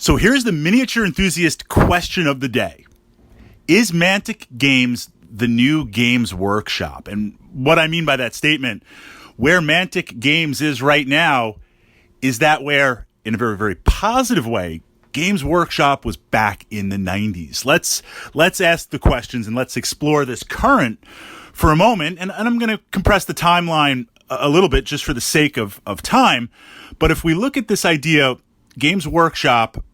So here's the miniature enthusiast question of the day. Is Mantic Games the new Games Workshop? And what I mean by that statement, where Mantic Games is right now, is that where, in a very, very positive way, Games Workshop was back in the 90s? Let's ask the questions and let's explore this current for a moment. And I'm going to compress the timeline a little bit just for the sake of time. But if we look at this idea, Games Workshop,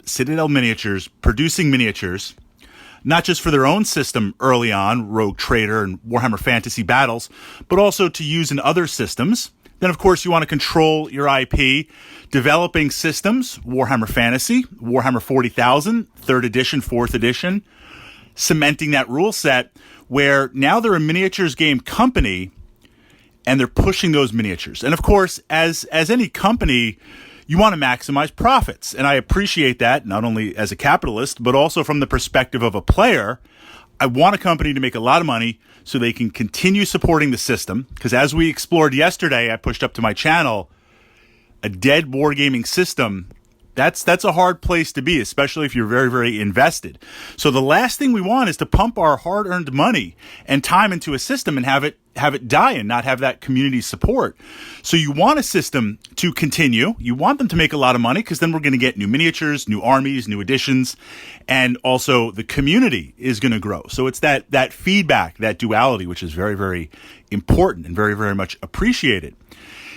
Citadel Miniatures, producing miniatures, not just for their own system early on, Rogue Trader and Warhammer Fantasy Battles, but also to use in other systems. Then, of course, you want to control your IP, developing systems, Warhammer Fantasy, Warhammer 40,000, 3rd edition, 4th edition, cementing that rule set where now they're a miniatures game company and they're pushing those miniatures. And, of course, as any company, you want to maximize profits. And I appreciate that, not only as a capitalist, but also from the perspective of a player. I want a company to make a lot of money so they can continue supporting the system. Because as we explored yesterday, I pushed up to my channel, a dead wargaming system, that's a hard place to be, especially if you're very, very invested. So the last thing we want is to pump our hard-earned money and time into a system and have it die and not have that community support. So you want a system to continue. You want them to make a lot of money because then we're going to get new miniatures, new armies, new additions, and also the community is going to grow. So it's that feedback, that duality, which is very, very important and very, very much appreciated.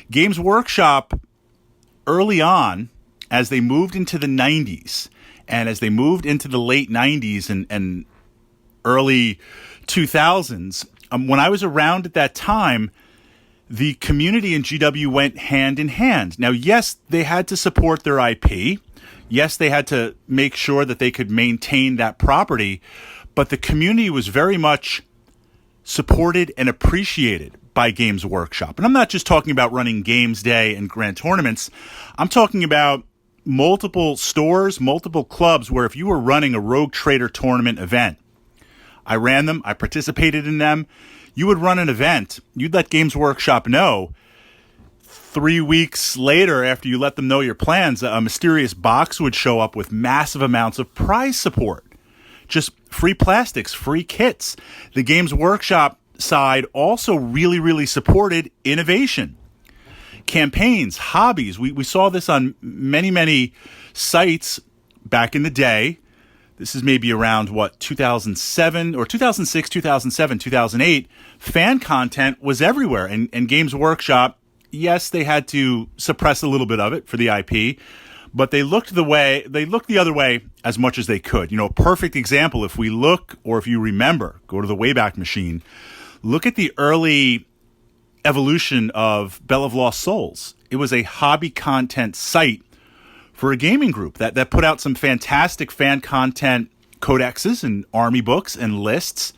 Games Workshop, early on, as they moved into the 90s and as they moved into the late 90s and early 2000s, when I was around at that time, the community and GW went hand in hand. Now, yes, they had to support their IP. Yes, they had to make sure that they could maintain that property, but the community was very much supported and appreciated by Games Workshop. And I'm not just talking about running Games Day and grand tournaments. I'm talking about multiple stores, multiple clubs where if you were running a Rogue Trader tournament event, I ran them, I participated in them, you would run an event, you'd let Games Workshop know. 3 weeks later, after you let them know your plans, a mysterious box would show up with massive amounts of prize support. Just free plastics, free kits. The Games Workshop side also really, really supported innovation. Campaigns, hobbies. We saw this on many, many sites back in the day. This is maybe around, 2007 or 2006, 2007, 2008. Fan content was everywhere. And Games Workshop, yes, they had to suppress a little bit of it for the IP, but they looked the other way as much as they could. You know, a perfect example, if we look, or if you remember, go to the Wayback Machine, look at the early evolution of Bell of Lost Souls. It was a hobby content site for a gaming group that put out some fantastic fan content codexes and army books and lists.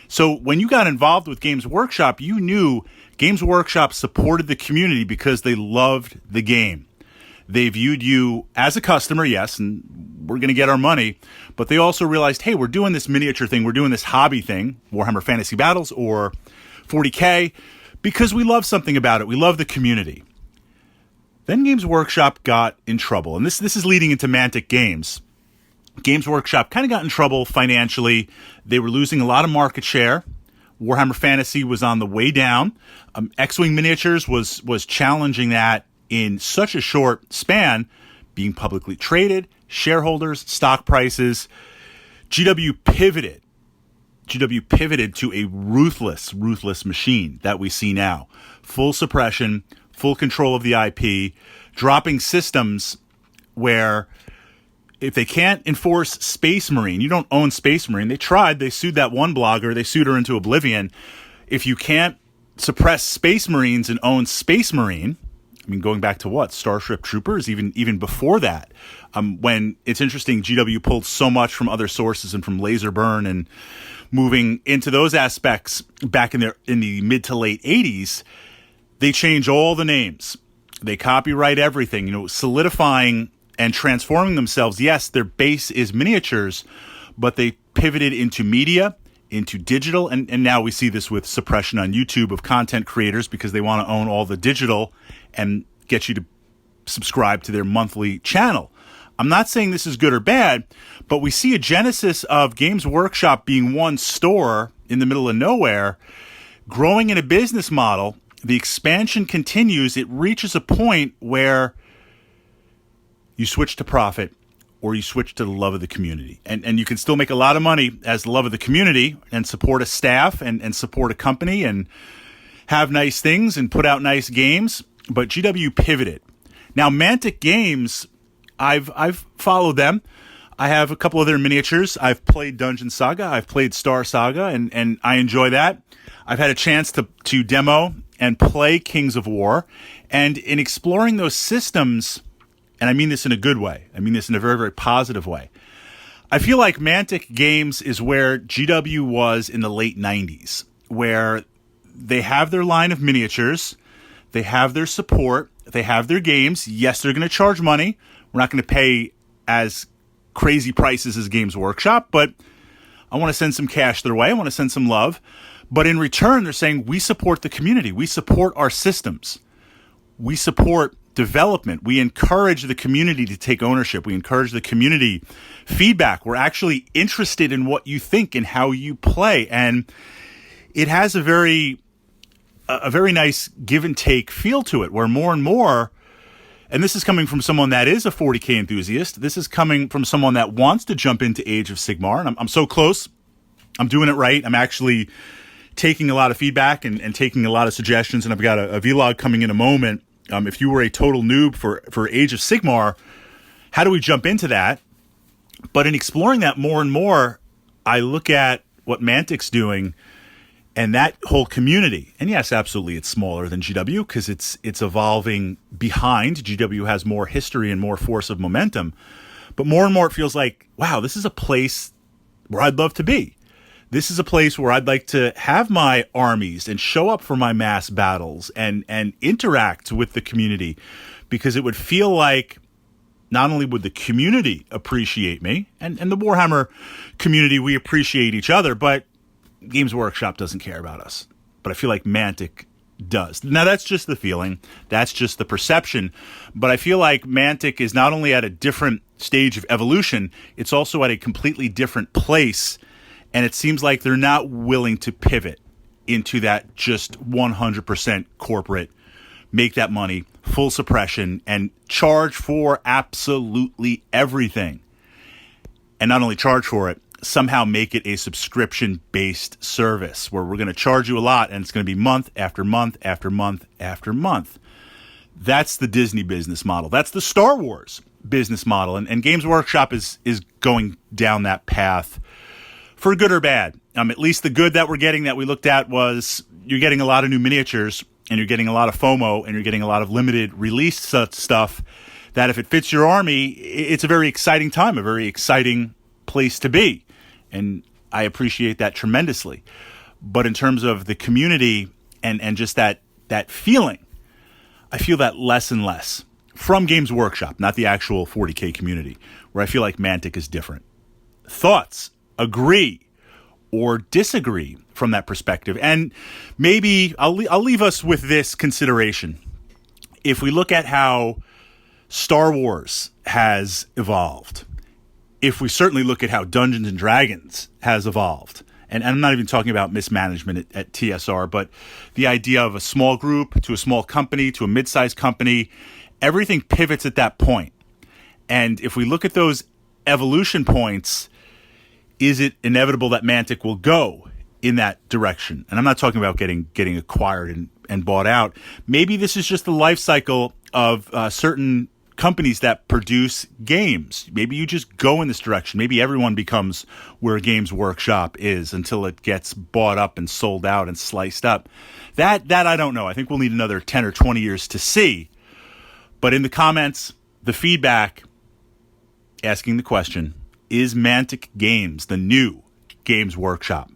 So when you got involved with Games Workshop, you knew Games Workshop supported the community because they loved the game. They viewed you as a customer, yes, and we're going to get our money, but they also realized, hey, we're doing this miniature thing, we're doing this hobby thing, Warhammer Fantasy Battles or 40K, because we love something about it. We love the community. Then Games Workshop got in trouble, and this is leading into Mantic Games. Games Workshop kind of got in trouble financially. They were losing a lot of market share. Warhammer Fantasy was on the way down. X-Wing Miniatures was challenging that in such a short span, being publicly traded, shareholders, stock prices. GW pivoted to a ruthless machine that we see now. Full suppression, full control of the IP, dropping systems where if they can't enforce Space Marine, you don't own Space Marine. They tried. They sued that one blogger. They sued her into oblivion. If you can't suppress Space Marines and own Space Marine, I mean, going back to what? Starship Troopers, even before that. When it's interesting, GW pulled so much from other sources and from Laser Burn and moving into those aspects back in the mid to late 80s, they change all the names. They copyright everything, solidifying and transforming themselves. Yes, their base is miniatures, but they pivoted into media, into digital, and now we see this with suppression on YouTube of content creators because they want to own all the digital and get you to subscribe to their monthly channel. I'm not saying this is good or bad, but we see a genesis of Games Workshop being one store in the middle of nowhere, growing in a business model. The expansion continues. It reaches a point where you switch to profit or you switch to the love of the community. And you can still make a lot of money as the love of the community and support a staff and support a company and have nice things and put out nice games. But GW pivoted. Now, Mantic Games, I've followed them. I have a couple of their miniatures. I've played Dungeon Saga. I've played Star Saga, and I enjoy that. I've had a chance to demo and play Kings of War. And in exploring those systems, and I mean this in a good way, I mean this in a very, very positive way, I feel like Mantic Games is where GW was in the late 90s, where they have their line of miniatures, they have their support, they have their games. Yes, they're going to charge money. We're not going to pay as crazy prices as Games Workshop, but I want to send some cash their way. I want to send some love. But in return, they're saying we support the community. We support our systems. We support development. We encourage the community to take ownership. We encourage the community feedback. We're actually interested in what you think and how you play. And it has a very nice give and take feel to it, where more and more, and this is coming from someone that is a 40K enthusiast. This is coming from someone that wants to jump into Age of Sigmar. And I'm so close. I'm doing it right. I'm actually taking a lot of feedback and taking a lot of suggestions. And I've got a vlog coming in a moment. If you were a total noob for Age of Sigmar, how do we jump into that? But in exploring that more and more, I look at what Mantic's doing and that whole community. And yes, absolutely, it's smaller than GW because it's evolving behind. GW has more history and more force of momentum. But more and more it feels like, wow, this is a place where I'd love to be. This is a place where I'd like to have my armies and show up for my mass battles and interact with the community, because it would feel like not only would the community appreciate me, and the Warhammer community, we appreciate each other, but Games Workshop doesn't care about us. But I feel like Mantic does. Now, that's just the feeling. That's just the perception. But I feel like Mantic is not only at a different stage of evolution, it's also at a completely different place. And it seems like they're not willing to pivot into that just 100% corporate, make that money, full suppression, and charge for absolutely everything. And not only charge for it, somehow make it a subscription-based service where we're going to charge you a lot and it's going to be month after month after month after month. That's the Disney business model. That's the Star Wars business model. And Games Workshop is going down that path for good or bad. At least the good that we're getting that we looked at was you're getting a lot of new miniatures and you're getting a lot of FOMO and you're getting a lot of limited release stuff that if it fits your army, it's a very exciting time, a very exciting place to be. And I appreciate that tremendously. But in terms of the community and just that feeling, I feel that less and less from Games Workshop, not the actual 40K community, where I feel like Mantic is different. Thoughts? Agree or disagree from that perspective. And maybe I'll leave us with this consideration. If we look at how Star Wars has evolved, if we certainly look at how Dungeons and Dragons has evolved, and I'm not even talking about mismanagement at TSR, but the idea of a small group to a small company to a mid-sized company, everything pivots at that point. And if we look at those evolution points, is it inevitable that Mantic will go in that direction? And I'm not talking about getting acquired and bought out. Maybe this is just the life cycle of certain companies that produce games. Maybe you just go in this direction. Maybe everyone becomes where Games Workshop is until it gets bought up and sold out and sliced up. That I don't know. I think we'll need another 10 or 20 years to see. But in the comments, the feedback, asking the question, is Mantic Games the new Games Workshop?